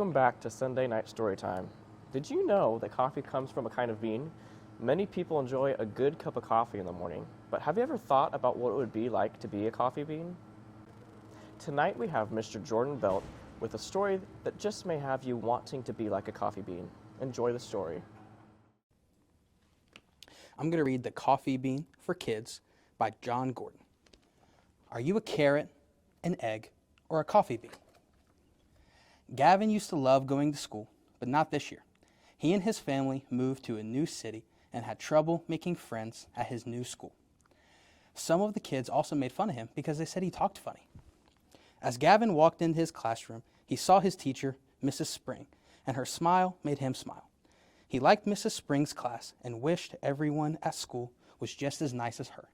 Welcome back to Sunday Night Storytime. Did you know that coffee comes from a kind of bean? Many people enjoy a good cup of coffee in the morning, but have you ever thought about what it would be like to be a coffee bean? Tonight we have Mr. Jordan Belt with a story that just may have you wanting to be like a coffee bean. Enjoy the story. I'm going to read The Coffee Bean for Kids by John Gordon. Are you a carrot, an egg, or a coffee bean? Gavin used to love going to school, but not this year. He and his family moved to a new city and had trouble making friends at his new school. Some of the kids also made fun of him because they said he talked funny. As Gavin walked into his classroom, he saw his teacher, Mrs. Spring, and her smile made him smile. He liked Mrs. Spring's class and wished everyone at school was just as nice as her.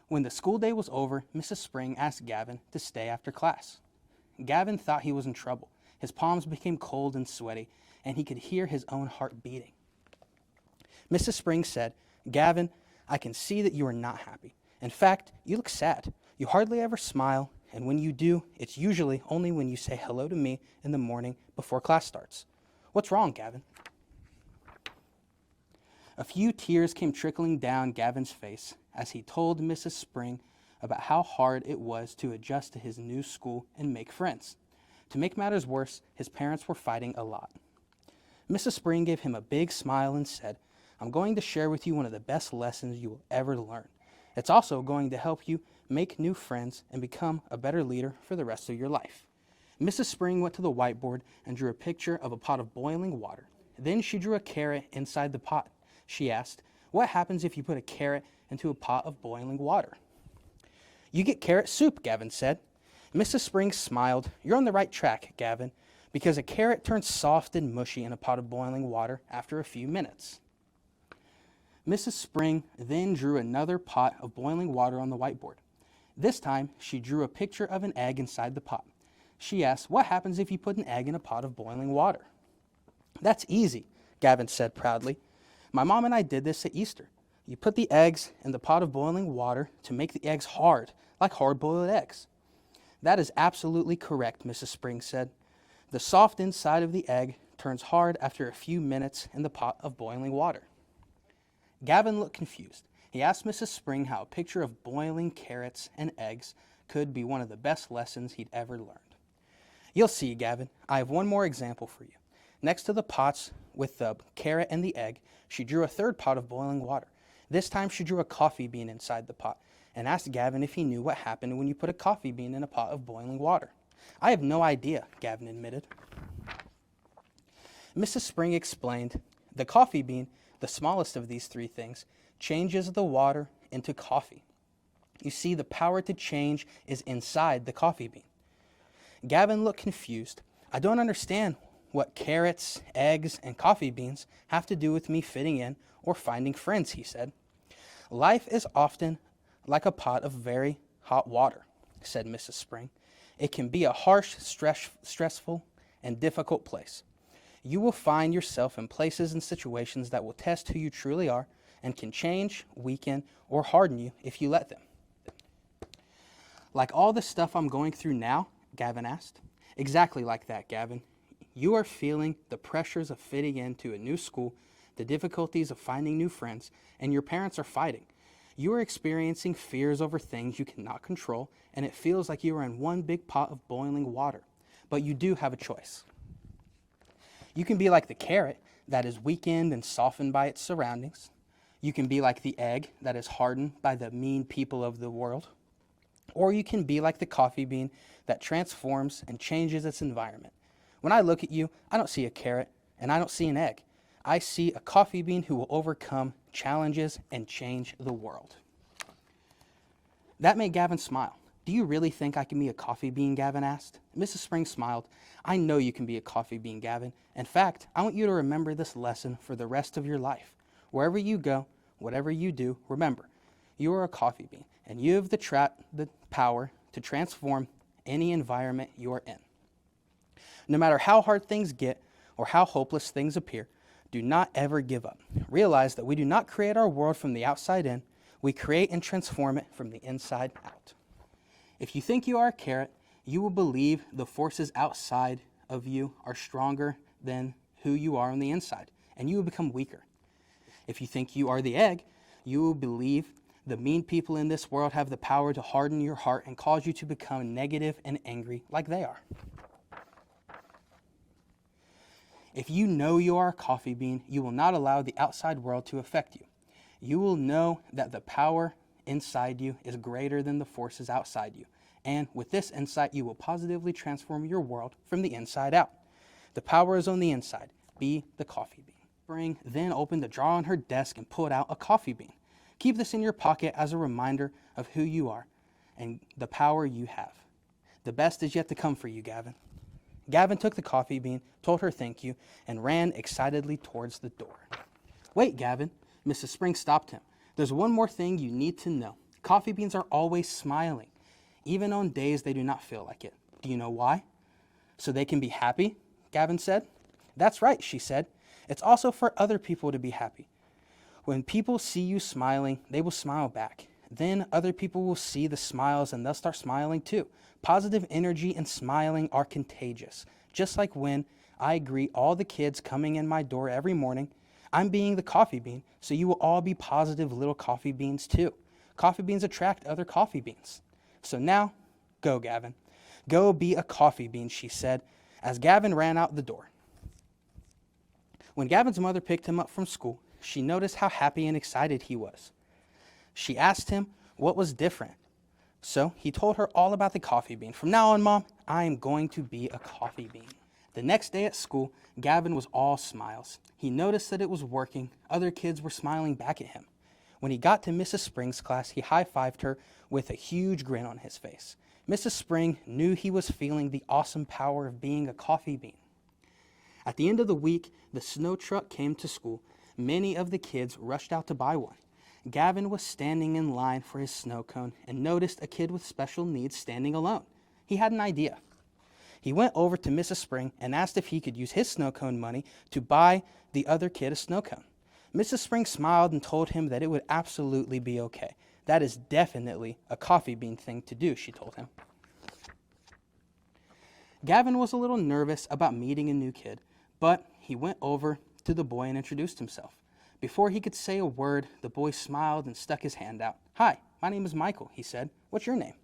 When the school day was over, Mrs. Spring asked Gavin to stay after class. Gavin thought he was in trouble. His palms became cold and sweaty, and he could hear his own heart beating. Mrs. Spring said, "Gavin, I can see that you are not happy. In fact, you look sad. You hardly ever smile, and when you do, it's usually only when you say hello to me in the morning before class starts. What's wrong, Gavin?" A few tears came trickling down Gavin's face as he told Mrs. Spring about how hard it was to adjust to his new school and make friends. To make matters worse, his parents were fighting a lot. Mrs. Spring gave him a big smile and said, "I'm going to share with you one of the best lessons you will ever learn. It's also going to help you make new friends and become a better leader for the rest of your life." Mrs. Spring went to the whiteboard and drew a picture of a pot of boiling water. Then she drew a carrot inside the pot. She asked, "What happens if you put a carrot into a pot of boiling water?" "You get carrot soup," Gavin said. Mrs. Spring smiled. "You're on the right track, Gavin, because a carrot turns soft and mushy in a pot of boiling water after a few minutes." Mrs. Spring then drew another pot of boiling water on the whiteboard. This time, she drew a picture of an egg inside the pot. She asked, "What happens if you put an egg in a pot of boiling water?" "That's easy," Gavin said proudly. "My mom and I did this at Easter. You put the eggs in the pot of boiling water to make the eggs hard, like hard-boiled eggs." "That is absolutely correct," Mrs. Spring said. "The soft inside of the egg turns hard after a few minutes in the pot of boiling water." Gavin looked confused. He asked Mrs. Spring how a picture of boiling carrots and eggs could be one of the best lessons he'd ever learned. "You'll see, Gavin. I have one more example for you." Next to the pots with the carrot and the egg, she drew a third pot of boiling water. This time she drew a coffee bean inside the pot and asked Gavin if he knew what happened when you put a coffee bean in a pot of boiling water. "I have no idea," Gavin admitted. Mrs. Spring explained, "The coffee bean, the smallest of these three things, changes the water into coffee. You see, the power to change is inside the coffee bean." Gavin looked confused. "I don't understand what carrots, eggs, and coffee beans have to do with me fitting in or finding friends," he said. "Life is often like a pot of very hot water," said Mrs. Spring. "It can be a harsh, stressful, and difficult place. You will find yourself in places and situations that will test who you truly are and can change, weaken, or harden you if you let them." "Like all the stuff I'm going through now?" Gavin asked. "Exactly like that, Gavin. You are feeling the pressures of fitting into a new school, the difficulties of finding new friends, and your parents are fighting. You are experiencing fears over things you cannot control, and it feels like you are in one big pot of boiling water. But you do have a choice. You can be like the carrot that is weakened and softened by its surroundings. You can be like the egg that is hardened by the mean people of the world. Or you can be like the coffee bean that transforms and changes its environment. When I look at you, I don't see a carrot and I don't see an egg. I see a coffee bean who will overcome challenges and change the world." That made Gavin smile. "Do you really think I can be a coffee bean?" Gavin asked. Mrs. Spring smiled. "I know you can be a coffee bean, Gavin. In fact, I want you to remember this lesson for the rest of your life. Wherever you go, whatever you do, remember, you are a coffee bean, and you have the power to transform any environment you are in. No matter how hard things get or how hopeless things appear, do not ever give up. Realize that we do not create our world from the outside in. We create and transform it from the inside out. If you think you are a carrot, you will believe the forces outside of you are stronger than who you are on the inside, and you will become weaker. If you think you are the egg, you will believe the mean people in this world have the power to harden your heart and cause you to become negative and angry like they are. If you know you are a coffee bean, you will not allow the outside world to affect you. You will know that the power inside you is greater than the forces outside you. And with this insight, you will positively transform your world from the inside out. The power is on the inside. Be the coffee bean. Spring then opened a drawer on her desk and pulled out a coffee bean. Keep this in your pocket as a reminder of who you are and the power you have. The best is yet to come for you, Gavin. Gavin took the coffee bean, told her thank you, and ran excitedly towards the door. Wait, Gavin. Mrs. Spring stopped him. There's one more thing you need to know. Coffee beans are always smiling, even on days they do not feel like it. Do you know why? So they can be happy, Gavin said. That's right, she said. It's also for other people to be happy. When people see you smiling, they will smile back. Then other people will see the smiles and they'll start smiling too. Positive energy and smiling are contagious. Just like when I greet all the kids coming in my door every morning, I'm being the coffee bean, so you will all be positive little coffee beans too. Coffee beans attract other coffee beans. So now, go, Gavin. Go be a coffee bean, she said, as Gavin ran out the door. When Gavin's mother picked him up from school, she noticed how happy and excited he was. She asked him what was different. So he told her all about the coffee bean. From now on, Mom, I am going to be a coffee bean. The next day at school, Gavin was all smiles. He noticed that it was working. Other kids were smiling back at him. When he got to Mrs. Spring's class, he high-fived her with a huge grin on his face. Mrs. Spring knew he was feeling the awesome power of being a coffee bean. At the end of the week, the snow truck came to school. Many of the kids rushed out to buy one. Gavin was standing in line for his snow cone and noticed a kid with special needs standing alone. He had an idea. He went over to Mrs. Spring and asked if he could use his snow cone money to buy the other kid a snow cone. Mrs. Spring smiled and told him that it would absolutely be okay. That is definitely a coffee bean thing to do, she told him. Gavin was a little nervous about meeting a new kid, but he went over to the boy and introduced himself. Before he could say a word, the boy smiled and stuck his hand out. Hi, my name is Michael, he said. What's your name?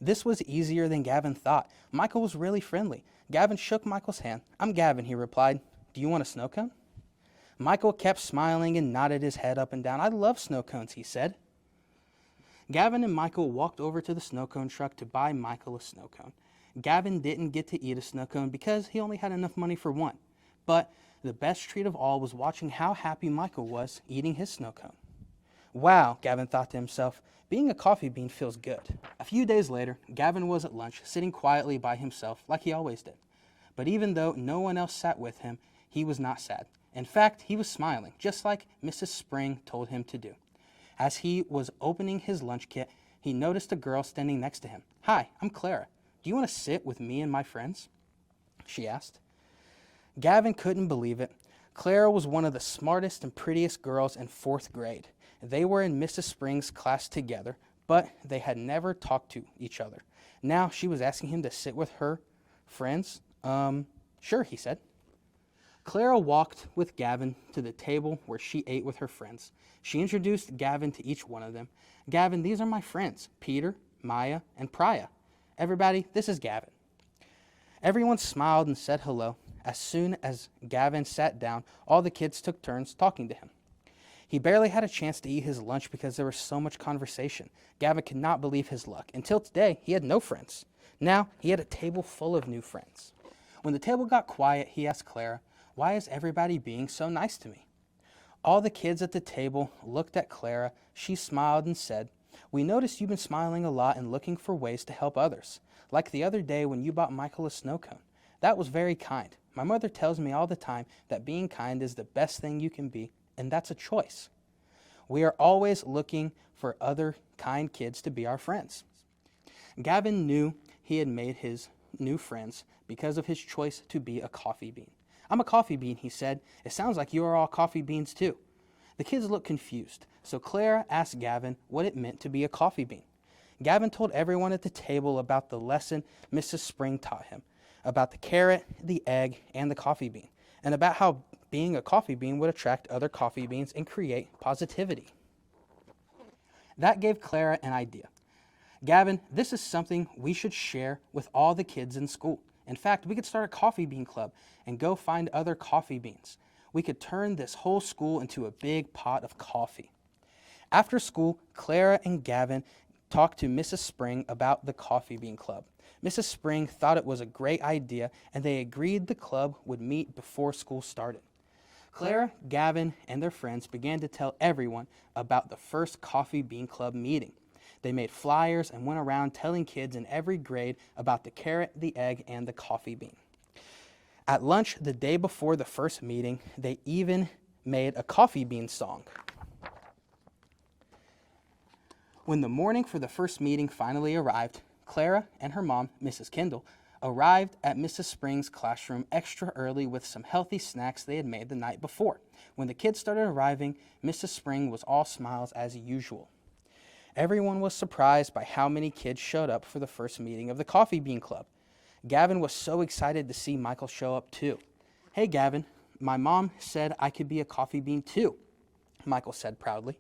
This was easier than Gavin thought. Michael was really friendly. Gavin shook Michael's hand. I'm Gavin, he replied. Do you want a snow cone? Michael kept smiling and nodded his head up and down. I love snow cones, he said. Gavin and Michael walked over to the snow cone truck to buy Michael a snow cone. Gavin didn't get to eat a snow cone because he only had enough money for one. But the best treat of all was watching how happy Michael was eating his snow cone. Wow, Gavin thought to himself, being a coffee bean feels good. A few days later, Gavin was at lunch, sitting quietly by himself like he always did. But even though no one else sat with him, he was not sad. In fact, he was smiling, just like Mrs. Spring told him to do. As he was opening his lunch kit, he noticed a girl standing next to him. Hi, I'm Clara. Do you want to sit with me and my friends? She asked. Gavin couldn't believe it. Clara was one of the smartest and prettiest girls in 4th grade. They were in Mrs. Spring's class together, but they had never talked to each other. Now she was asking him to sit with her friends. Sure, he said. Clara walked with Gavin to the table where she ate with her friends. She introduced Gavin to each one of them. Gavin, these are my friends, Peter, Maya, and Priya. Everybody, this is Gavin. Everyone smiled and said hello. As soon as Gavin sat down, all the kids took turns talking to him. He barely had a chance to eat his lunch because there was so much conversation. Gavin could not believe his luck. Until today, he had no friends. Now, he had a table full of new friends. When the table got quiet, he asked Clara, why is everybody being so nice to me? All the kids at the table looked at Clara. She smiled and said, we noticed you've been smiling a lot and looking for ways to help others. Like the other day when you bought Michael a snow cone. That was very kind. My mother tells me all the time that being kind is the best thing you can be, and that's a choice. We are always looking for other kind kids to be our friends. Gavin knew he had made his new friends because of his choice to be a coffee bean. I'm a coffee bean, he said. It sounds like you are all coffee beans too. The kids looked confused, so Clara asked Gavin what it meant to be a coffee bean. Gavin told everyone at the table about the lesson Mrs. Spring taught him, about the carrot, the egg, and the coffee bean, and about how being a coffee bean would attract other coffee beans and create positivity. That gave Clara an idea. Gavin, this is something we should share with all the kids in school. In fact, we could start a coffee bean club and go find other coffee beans. We could turn this whole school into a big pot of coffee. After school, Clara and Gavin talked to Mrs. Spring about the coffee bean club. Mrs. Spring thought it was a great idea, and they agreed the club would meet before school started. Clara, Gavin, and their friends began to tell everyone about the first coffee bean club meeting. They made flyers and went around telling kids in every grade about the carrot, the egg, and the coffee bean. At lunch the day before the first meeting, they even made a coffee bean song. When the morning for the first meeting finally arrived, Clara and her mom, Mrs. Kendall, arrived at Mrs. Spring's classroom extra early with some healthy snacks they had made the night before. When the kids started arriving, Mrs. Spring was all smiles as usual. Everyone was surprised by how many kids showed up for the first meeting of the Coffee Bean Club. Gavin was so excited to see Michael show up too. "Hey Gavin, my mom said I could be a coffee bean too," Michael said proudly.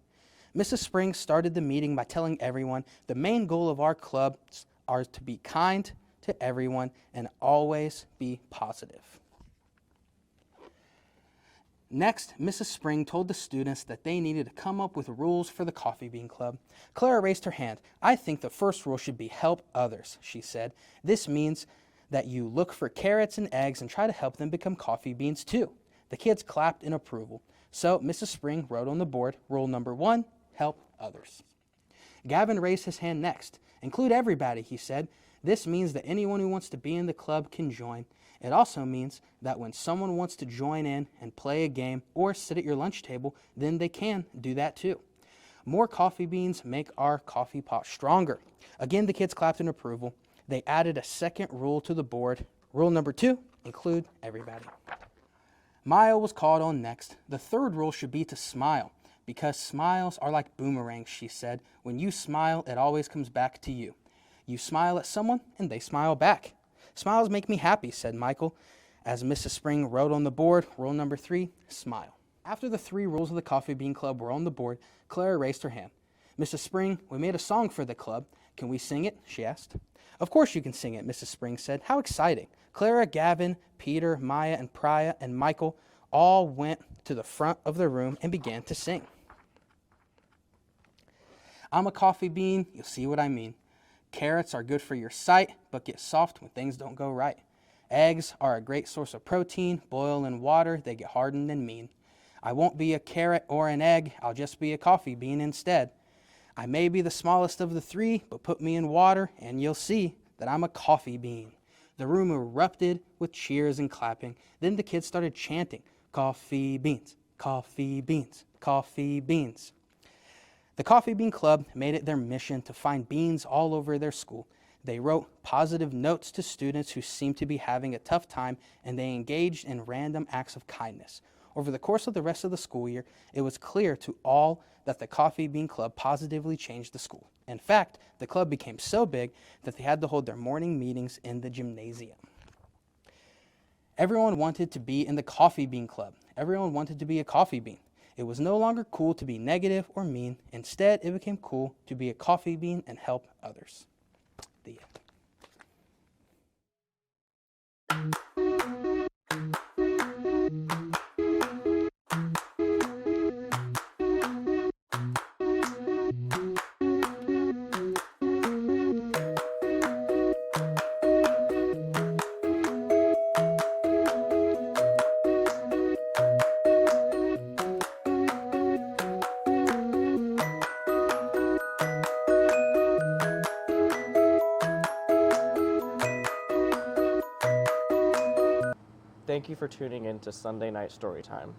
Mrs. Spring started the meeting by telling everyone the main goal of our clubs are to be kind to everyone and always be positive. Next, Mrs. Spring told the students that they needed to come up with rules for the Coffee Bean Club. Clara raised her hand. "I think the first rule should be help others," she said. "This means that you look for carrots and eggs and try to help them become coffee beans too." The kids clapped in approval. So Mrs. Spring wrote on the board, rule number 1, help others. Gavin raised his hand next. "Include everybody," he said. "This means that anyone who wants to be in the club can join. It also means that when someone wants to join in and play a game or sit at your lunch table, then they can do that too. More coffee beans make our coffee pot stronger." Again, the kids clapped in approval. They added a second rule to the board. Rule number 2, include everybody. Maya was called on next. The third rule should be to smile, because smiles are like boomerangs, she said. When you smile, it always comes back to you. You smile at someone, and they smile back. "Smiles make me happy," said Michael. As Mrs. Spring wrote on the board, rule number 3, smile. After the 3 rules of the Coffee Bean Club were on the board, Clara raised her hand. "Mrs. Spring, we made a song for the club. Can we sing it?" she asked. "Of course you can sing it," Mrs. Spring said. "How exciting." Clara, Gavin, Peter, Maya, and Priya, and Michael all went to the front of the room and began to sing. "I'm a coffee bean, you'll see what I mean. Carrots are good for your sight, but get soft when things don't go right. Eggs are a great source of protein. Boil in water, they get hardened and mean. I won't be a carrot or an egg, I'll just be a coffee bean instead. I may be the smallest of the 3, but put me in water and you'll see that I'm a coffee bean." The room erupted with cheers and clapping. Then the kids started chanting, "Coffee beans, coffee beans, coffee beans." The Coffee Bean Club made it their mission to find beans all over their school. They wrote positive notes to students who seemed to be having a tough time, and they engaged in random acts of kindness. Over the course of the rest of the school year, it was clear to all that the Coffee Bean Club positively changed the school. In fact, the club became so big that they had to hold their morning meetings in the gymnasium. Everyone wanted to be in the Coffee Bean Club. Everyone wanted to be a coffee bean. It was no longer cool to be negative or mean. Instead, it became cool to be a coffee bean and help others. The end. Thank you for tuning in to Sunday Night Storytime.